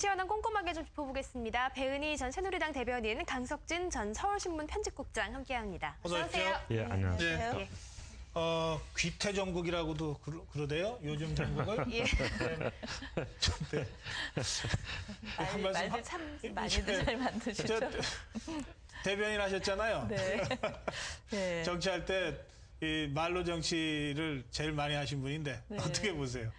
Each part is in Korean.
정치 현안 꼼꼼하게 좀 짚어보겠습니다. 배은희 전 새누리당 대변인, 강석진 전 서울신문 편집국장 함께합니다. 어서 오십시오. 예, 안녕하세요. 예. 귀태정국이라고도 그러대요. 요즘 정국을. 예. 한 말씀 말들 참 많이들 잘 만드시죠. 대변인 하셨잖아요. 네. 네. 정치할 때 이 말로 정치를 제일 많이 하신 분인데 네. 어떻게 보세요?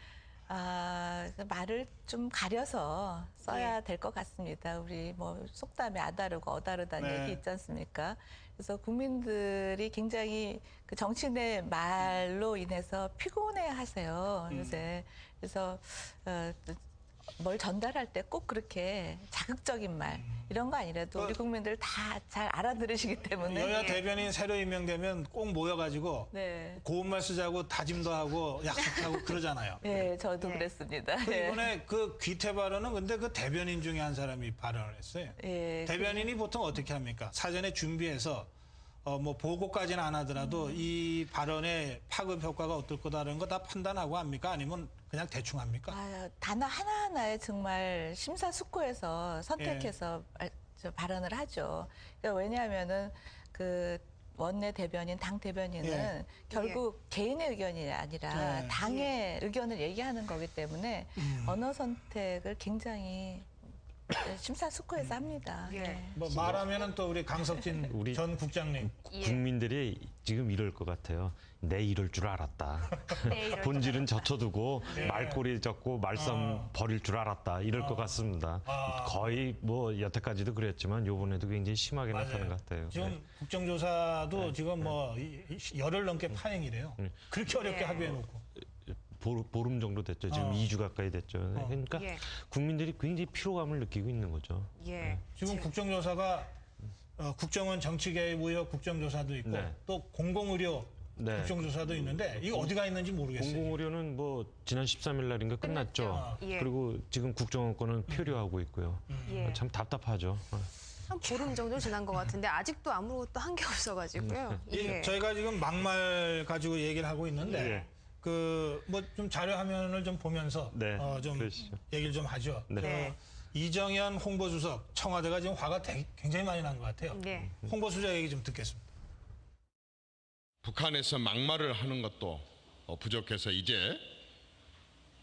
말을 좀 가려서 써야 될 것 같습니다. 우리 뭐 속담에 아다르고 어다르다는 네. 얘기 있지 않습니까? 그래서 국민들이 굉장히 그 정치인의 말로 인해서 피곤해 하세요. 요새. 그래서 뭘 전달할 때 꼭 그렇게 자극적인 말 이런 거 아니라도 우리 국민들 다 잘 알아들으시기 때문에 여야 대변인 새로 임명되면 꼭 모여가지고 네. 고운말 쓰자고 다짐도 하고 약속하고 그러잖아요. 네, 저도 네. 그랬습니다. 이번에 그 귀태 발언은 근데 그 대변인 중에 한 사람이 발언을 했어요. 예, 대변인이 보통 어떻게 합니까? 사전에 준비해서 뭐 보고까지는 안 하더라도 이 발언의 파급 효과가 어떨 거다라는 거 다 판단하고 합니까? 아니면 그냥 대충 합니까? 단어 하나하나에 정말 심사숙고해서 선택해서 발언을 하죠. 그러니까 왜냐하면은 그 원내 대변인, 당 대변인은 결국 개인의 의견이 아니라 당의 의견을 얘기하는 거기 때문에 언어 선택을 굉장히 심사숙고해서 합니다. 뭐 말하면은 또 우리 강석진 전 국장님. 국민들이 지금 이럴 것 같아요. 내 이럴 줄 알았다. 본질은 젖혀두고 말꼬리 잡고 말썽 버릴 줄 알았다. 이럴 것 같습니다. 거의 뭐 여태까지도 그랬지만 요번에도 굉장히 심하게 나타난 것 같아요. 지금 국정조사도 지금 뭐 열흘 넘게 파행이래요. 그렇게 어렵게 합의해놓고. 보름 정도 됐죠. 지금 2주 가까이 됐죠. 그러니까 국민들이 굉장히 피로감을 느끼고 있는 거죠. 지금 국정조사가 국정원 정치개입 의혹 국정조사도 있고 또 공공의료 국정조사도 있는데 이거 어디가 있는지 모르겠어요. 공공의료는 뭐 지난 13일 날인가 끝났죠. 그리고 지금 국정원 거는 표류하고 있고요. 참 답답하죠. 한 보름 정도 지난 것 같은데 아직도 아무것도 한 게 없어가지고요. 저희가 지금 막말 가지고 얘기를 하고 있는데 그 뭐 좀 자료 화면을 좀 보면서 좀 그러시죠. 얘기를 좀 하죠. 이정현 홍보수석 청와대가 지금 화가 굉장히 많이 난 것 같아요. 홍보수석 얘기 좀 듣겠습니다. 북한에서 막말을 하는 것도 부족해서 이제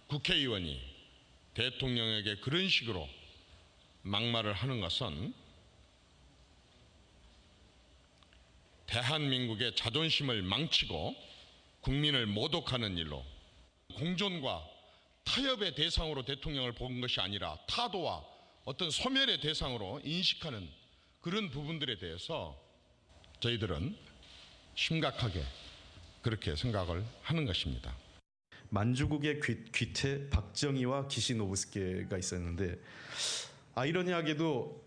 국회의원이 대통령에게 그런 식으로 막말을 하는 것은 대한민국의 자존심을 망치고 국민을 모독하는 일로 공존과 타협의 대상으로 대통령을 본 것이 아니라 타도와 어떤 소멸의 대상으로 인식하는 그런 부분들에 대해서 저희들은 심각하게 그렇게 생각을 하는 것입니다. 만주국의 귀태 박정희와 기시노부스케가 있었는데 아이러니하게도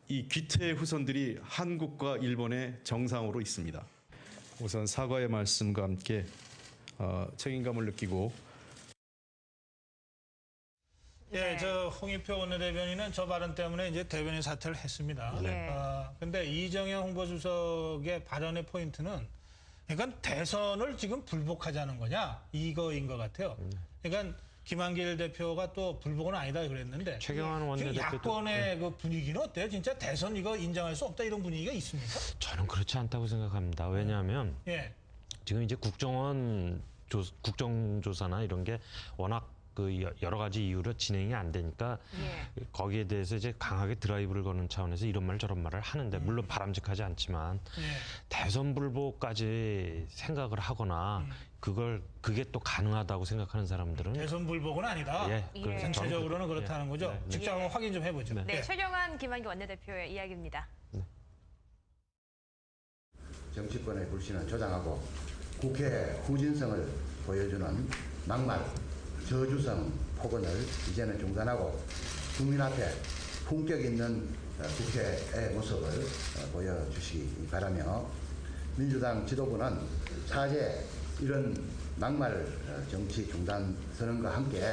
이 귀태의 후손들이 한국과 일본의 정상으로 있습니다. 우선 사과의 말씀과 함께 책임감을 느끼고 저 홍익표 원내대변인은 저 발언 때문에 이제 대변인 사퇴를 했습니다. 근데 이정현 홍보수석의 발언의 포인트는 그러니까 대선을 지금 불복하자는 거냐 이거인 것 같아요. 그러니까 김한길 대표가 또 불복은 아니다 그랬는데 최경환 원내대표도 야권의 그 분위기는 어때요? 진짜 대선 이거 인정할 수 없다 이런 분위기가 있습니까? 저는 그렇지 않다고 생각합니다. 왜냐하면 지금 이제 국정조사나 이런 게 워낙 그 여러 가지 이유로 진행이 안 되니까 거기에 대해서 이제 강하게 드라이브를 거는 차원에서 이런 말 저런 말을 하는데 물론 바람직하지 않지만 대선 불복까지 생각을 하거나 그게 또 가능하다고 생각하는 사람들은 대선 불복은 아니다. 전체적으로는 그렇다는 거죠. 직접 한번 확인 좀 해보죠. 최경환 김한길 원내대표의 이야기입니다. 정치권의 불신을 조장하고 국회 후진성을 보여주는 막말, 저주성 폭언을 이제는 중단하고 국민 앞에 품격 있는 국회의 모습을 보여주시기 바라며 민주당 지도부는 차제 이런 막말 정치 중단 선언과 함께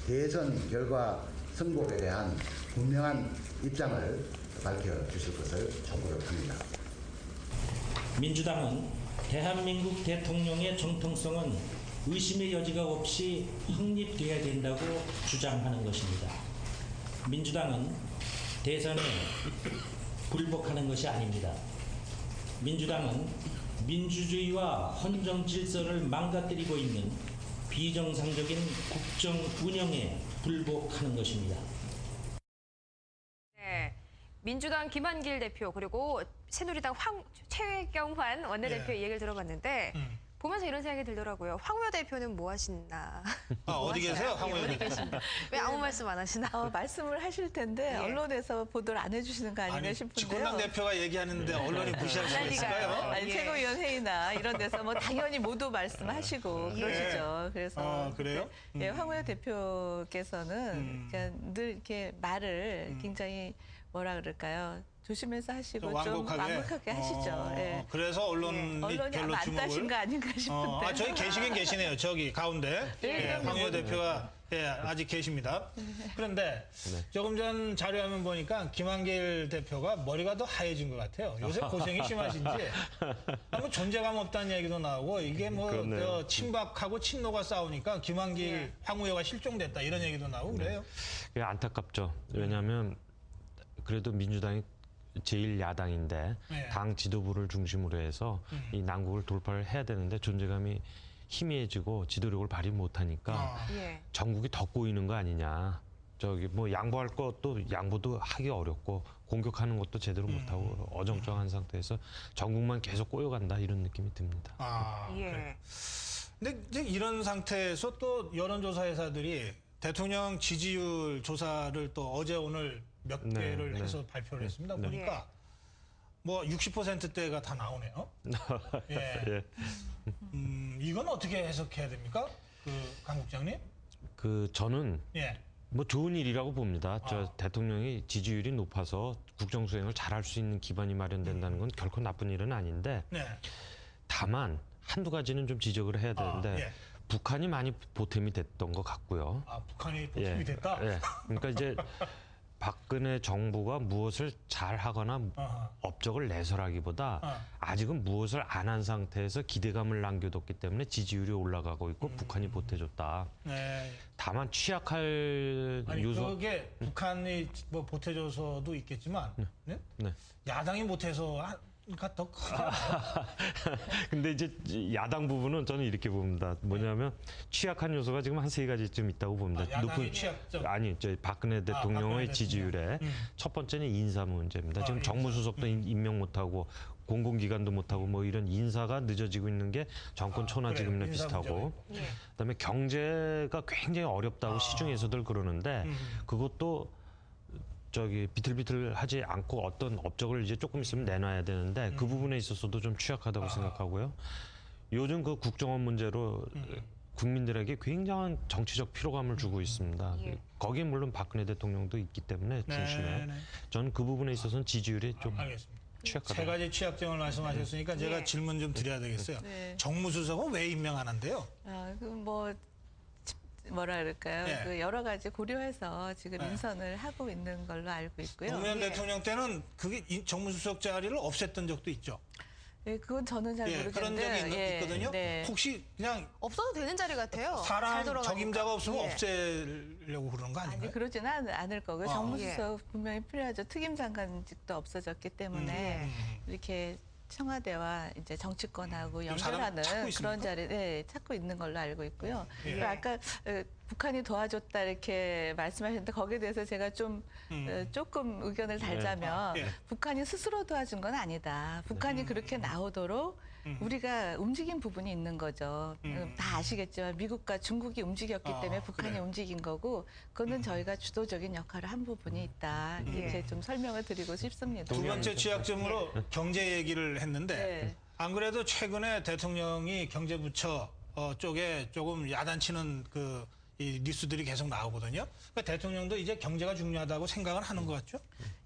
대선 결과 승복에 대한 분명한 입장을 밝혀주실 것을 촉구를 합니다. 민주당은 대한민국 대통령의 정통성은 의심의 여지가 없이 확립되어야 된다고 주장하는 것입니다. 민주당은 대선에 굴복하는 것이 아닙니다. 민주당은 민주주의와 헌정 질서를 망가뜨리고 있는 비정상적인 국정 운영에 불복하는 것입니다. 네, 민주당 김한길 대표 그리고 새누리당 최경환 원내대표 네. 얘기를 들어봤는데 보면서 이런 생각이 들더라고요. 황우여 대표는 뭐 하시나? 어디 계세요, 황우여 어디 대표? 계신다. 왜 아무 말씀 안 하시나? 말씀을 하실 텐데 예. 언론에서 보도를 안 해주시는 거 아닌가 아니, 싶은데요. 집권당 대표가 얘기하는데 언론이 무시할 수가 있을까요? 아니, 예. 최고위원 회의나 이런 데서 뭐 당연히 모두 말씀하시고 예. 그러시죠. 그래서 그래요? 예, 황우여 대표께서는 그냥 늘 이렇게 말을 굉장히 뭐라 그럴까요? 조심해서 하시고 좀 완곡하게 하시죠. 예. 그래서 언론이 언론이 별로 아마 안 따신 주목을. 거 아닌가 싶은데. 저기 계시긴 계시네요. 저기 가운데. 예, 황우여 대표가 아직 계십니다. 그런데 조금 전 자료화면 보니까 김한길 대표가 머리가 더 하얘진 것 같아요. 요새 고생이 심하신지 뭐 존재감 없다는 얘기도 나오고 이게 뭐 그렇네요. 친박하고 친노가 싸우니까 김한길, 황우여가 실종됐다 이런 얘기도 나오고 그래요. 그게 안타깝죠. 왜냐하면 그래도 민주당이 제1야당인데 네. 당 지도부를 중심으로 해서 이 난국을 돌파를 해야 되는데 존재감이 희미해지고 지도력을 발휘 못하니까 예. 전국이 더 꼬이는 거 아니냐. 저기 뭐 양보할 것도 양보도 하기 어렵고 공격하는 것도 제대로 못하고 어정쩡한 상태에서 전국만 계속 꼬여간다 이런 느낌이 듭니다. 예. 그래. 근데 이제 이런 상태에서 또 여론조사 회사들이 대통령 지지율 조사를 또 어제 오늘 몇 네, 개를 네. 해서 발표를 했습니다. 네. 보니까 뭐 60%대가 다 나오네요. 예. 예. 이건 어떻게 해석해야 됩니까? 강 국장님? 저는 예. 뭐 좋은 일이라고 봅니다. 대통령이 지지율이 높아서 국정 수행을 잘할 수 있는 기반이 마련된다는 건 결코 나쁜 일은 아닌데 네. 다만 한두 가지는 좀 지적을 해야 되는데 예. 북한이 많이 보탬이 됐던 것 같고요. 북한이 보탬이 됐다? 예. 그러니까 이제 박근혜 정부가 무엇을 잘하거나 아하. 업적을 내설하기보다 아직은 무엇을 안 한 상태에서 기대감을 남겨뒀기 때문에 지지율이 올라가고 있고 북한이 보태줬다. 네. 다만 취약할 아니, 요소. 그게 북한이 뭐 보태줘서도 있겠지만 네? 네. 야당이 못해서 가 더 크잖아요. 근데 이제 야당 부분은 저는 이렇게 봅니다. 뭐냐면 취약한 요소가 지금 한 3가지쯤 있다고 봅니다. 야당이 취약점? 아니, 박근혜 대통령의 박근혜 지지율에 첫 번째는 인사 문제입니다. 지금 정무수석도 임명 못하고 공공기관도 못하고 뭐 이런 인사가 늦어지고 있는 게 정권 초나지금이나 그래, 인사 비슷하고 문제가 그다음에 경제가 굉장히 어렵다고 시중에서들 그러는데 그것도 비틀비틀하지 않고 어떤 업적을 이제 조금 있으면 내놔야 되는데 그 부분에 있어서도 좀 취약하다고 생각하고요. 요즘 그 국정원 문제로 국민들에게 굉장한 정치적 피로감을 주고 있습니다. 거기에 물론 박근혜 대통령도 있기 때문에 중심에 저는 그 부분에 있어서는 지지율이 좀 알겠습니다. 취약하다. 3가지 취약점을 말씀하셨으니까 제가 질문 좀 드려야 되겠어요. 네. 정무수석은 왜 임명 안 한대요? 뭐라 그럴까요? 예. 여러 가지 고려해서 지금 인선을 하고 있는 걸로 알고 있고요. 노무현 대통령 때는 그게 정무수석 자리를 없앴던 적도 있죠. 예, 그건 저는 잘 그런 모르겠는데 적이 있거든요. 네. 혹시 그냥 없어도 되는 자리 같아요. 잘 사람 돌아가니까. 적임자가 없으면 예. 없애려고 그러는 거 아닌가요? 아니 그러지는 않을 거고요. 정무수석 분명히 필요하죠. 특임장관직도 없어졌기 때문에 이렇게 청와대와 이제 정치권하고 사람 연결하는 찾고 그런 있습니까? 자리를 찾고 있는 걸로 알고 있고요. 그리고 아까 북한이 도와줬다 이렇게 말씀하셨는데 거기에 대해서 제가 좀 조금 의견을 달자면 북한이 스스로 도와준 건 아니다. 북한이 그렇게 나오도록 우리가 움직인 부분이 있는 거죠. 다 아시겠지만 미국과 중국이 움직였기 때문에 북한이 그래요. 움직인 거고 그거는 저희가 주도적인 역할을 한 부분이 있다. 이렇게 좀 설명을 드리고 싶습니다. 두 번째 취약점으로 경제 얘기를 했는데 네. 안 그래도 최근에 대통령이 경제부처 쪽에 조금 야단치는 이 뉴스들이 계속 나오거든요. 그러니까 대통령도 이제 경제가 중요하다고 생각을 하는 것 같죠?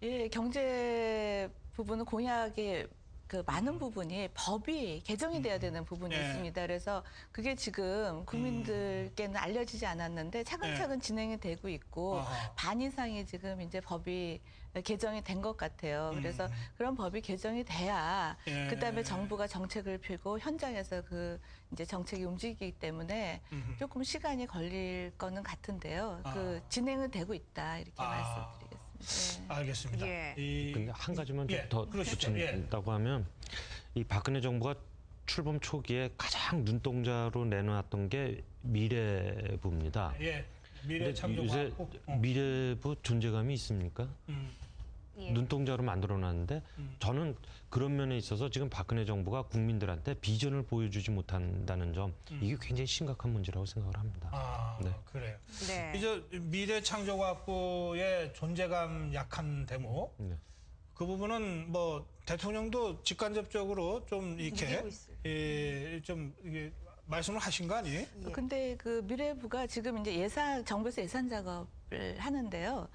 예, 경제 부분은 공약이 그 많은 부분이 법이 개정이 돼야 되는 부분이 예. 있습니다. 그래서 그게 지금 국민들께는 알려지지 않았는데 차근차근 진행이 되고 있고 아하. 반 이상이 지금 이제 법이 개정이 된 것 같아요. 그래서 그런 법이 개정이 돼야 예. 그다음에 정부가 정책을 펴고 현장에서 그 이제 정책이 움직이기 때문에 조금 시간이 걸릴 거는 같은데요. 그 진행은 되고 있다 이렇게 말씀드리겠습니다. 네. 알겠습니다. 예. 근데 한 가지만 예, 더 그러시죠. 붙인다고 하면 이 박근혜 정부가 출범 초기에 가장 눈동자로 내놓았던 게 미래부입니다. 예. 근데 요새 미래창조과학부. 미래부 존재감이 있습니까? 예. 눈동자로 만들어놨는데 저는 그런 면에 있어서 지금 박근혜 정부가 국민들한테 비전을 보여주지 못한다는 점 이게 굉장히 심각한 문제라고 생각을 합니다. 아, 네. 그래요. 네. 이제 미래창조과학부의 존재감 약한 대목 네. 그 부분은 뭐 대통령도 직간접적으로 좀 이렇게 느끼고 있어요. 좀 이게 말씀을 하신 거 아니에요? 근데 그 미래부가 지금 이제 정부에서 예산 작업을 하는데요.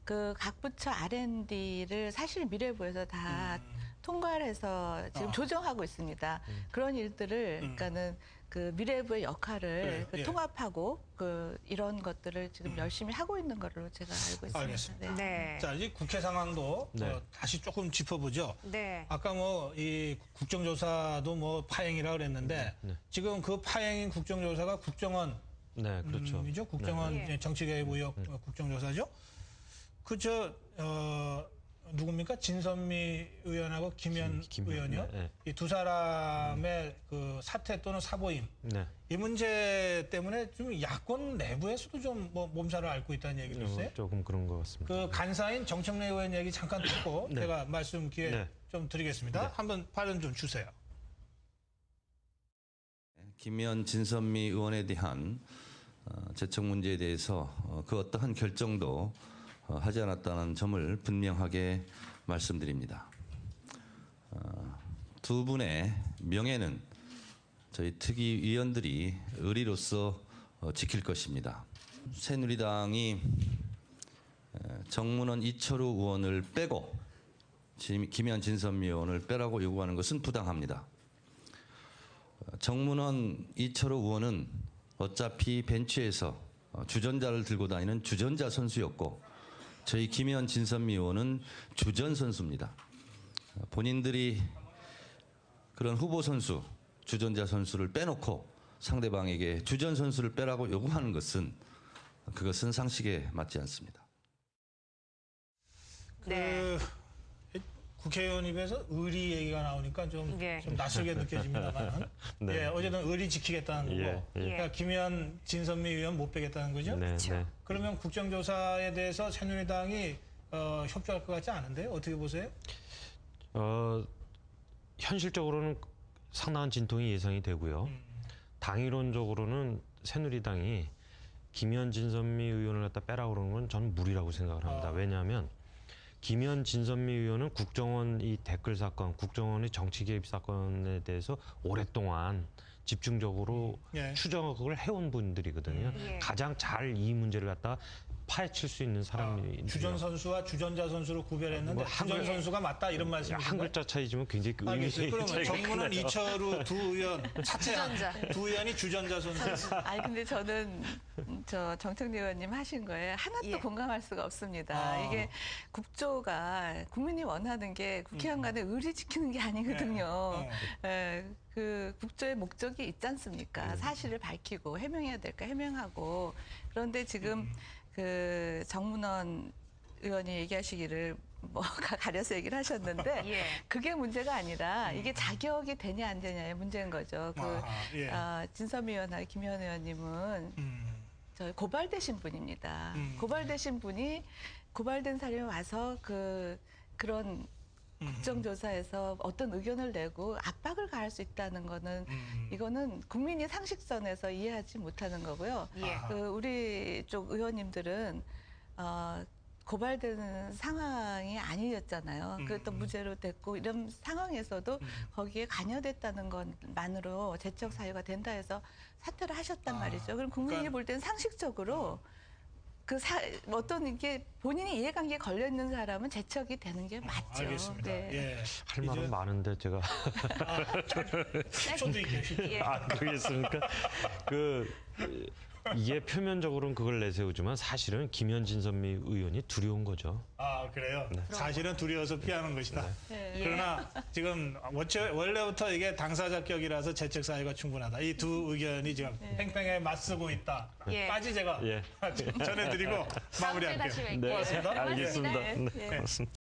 그 각 부처 R&D를 사실 미래부에서 다 통과를 해서 지금 조정하고 있습니다. 그런 일들을 그러니까는 그 미래부의 역할을 그래요. 그 예. 통합하고 그 이런 것들을 지금 열심히 하고 있는 걸로 제가 알고 있습니다. 알겠습니다. 네. 자, 이제 국회 상황도 네. 다시 조금 짚어보죠. 네. 아까 뭐 이 국정조사도 뭐 파행이라 그랬는데 지금 그 파행인 국정조사가 국정원 네, 그렇죠. 이죠? 국정원 네. 정치개혁 의혹 국정조사죠. 누굽니까? 진선미 의원하고 김현 의원이요. 네. 이 두 사람의 그 사퇴 또는 사보임. 네. 이 문제 때문에 좀 야권 내부에서도 좀 뭐 몸살을 앓고 있다는 얘기를 했어요. 조금 그런 것 같습니다. 그 간사인 정청래 의원 얘기 잠깐 듣고 네. 제가 말씀 기회 네. 좀 드리겠습니다. 네. 한번 발언 좀 주세요. 김현 진선미 의원에 대한 제청 문제에 대해서 그 어떠한 결정도 하지 않았다는 점을 분명하게 말씀드립니다. 두 분의 명예는 저희 특위위원들이 의리로서 지킬 것입니다. 새누리당이 정문원 이철우 의원을 빼고 김현 진선미 의원을 빼라고 요구하는 것은 부당합니다. 정문원 이철우 의원은 어차피 벤치에서 주전자를 들고 다니는 주전자 선수였고 저희 김현 진선미 의원은 주전 선수입니다. 본인들이 그런 후보 선수, 주전자 선수를 빼놓고 상대방에게 주전 선수를 빼라고 요구하는 것은 그것은 상식에 맞지 않습니다. 네. 국회의원 입에서 의리 얘기가 나오니까 좀 예. 낯설게 느껴집니다만 네. 예, 어쨌든 의리 지키겠다는 거고 예, 예. 그러니까 김현 진선미 의원 못 빼겠다는 거죠. 네, 네. 그러면 국정조사에 대해서 새누리당이 협조할 것 같지 않은데요. 어떻게 보세요? 현실적으로는 상당한 진통이 예상이 되고요. 당이론적으로는 새누리당이 김현 진선미 의원을 갖다 빼라고 그러는 건 저는 무리라고 생각을 합니다. 왜냐하면 김현 진선미 의원은 국정원 이 댓글 사건, 국정원의 정치 개입 사건에 대해서 오랫동안 집중적으로 예. 추적을 해온 분들이거든요. 예. 가장 잘 이 문제를 갖다가 파헤칠 수 있는 사람이 주전 선수와 주전자 선수로 구별했는데 뭐 주전 선수가 맞다 이런 말씀이신가요? 한 글자 차이지만 굉장히 알겠어요. 그러면 차이가 정문원 크네요. 이철우 두 의원 사퇴한 주전자. 두 의원이 주전자 선수. 아니 근데 저는 저 정청래 의원님 하신 거에 하나도 예. 공감할 수가 없습니다. 아. 이게 국조가 국민이 원하는 게 국회의원 간에 의리 지키는 게 아니거든요. 그 국조의 목적이 있지 않습니까? 사실을 밝히고 해명해야 될까 해명하고 그런데 지금 그 정문원 의원이 얘기하시기를 뭐 가려서 얘기를 하셨는데 예. 그게 문제가 아니라 이게 자격이 되냐 안 되냐의 문제인 거죠. 예. 진선미 의원과 김현 의원님은 저희 고발되신 분입니다. 고발되신 분이 고발된 사람이 와서 그런 국정조사에서 어떤 의견을 내고 압박을 가할 수 있다는 거는 이거는 국민이 상식선에서 이해하지 못하는 거고요. 예. 우리 쪽 의원님들은 고발되는 상황이 아니었잖아요. 그것도 무죄로 됐고 이런 상황에서도 거기에 관여됐다는 것만으로 제적 사유가 된다 해서 사퇴를 하셨단 말이죠. 그럼 국민이 그러니까 볼 때는 상식적으로 어떤 이게 본인이 이해관계에 걸려 있는 사람은 제척이 되는 게 맞죠. 알겠습니다. 네. 예. 할 말은 많은데 제가 10초도 있게. 예. 그러겠습니까? 이게 표면적으로는 그걸 내세우지만 사실은 김현진 선미 의원이 두려운 거죠. 아, 그래요? 사실은 두려워서 피하는 것이다. 네. 그러나 지금 원래부터 이게 당사자격이라서 재책 사유가 충분하다. 이 두 의견이 지금 팽팽하게 맞서고 있다. 예. 까지 제가 예. 전해드리고 다음 주에 다시 마무리할게요. 뵐게요. 네, 고맙습니다. 알겠습니다. 네. 네, 고맙습니다.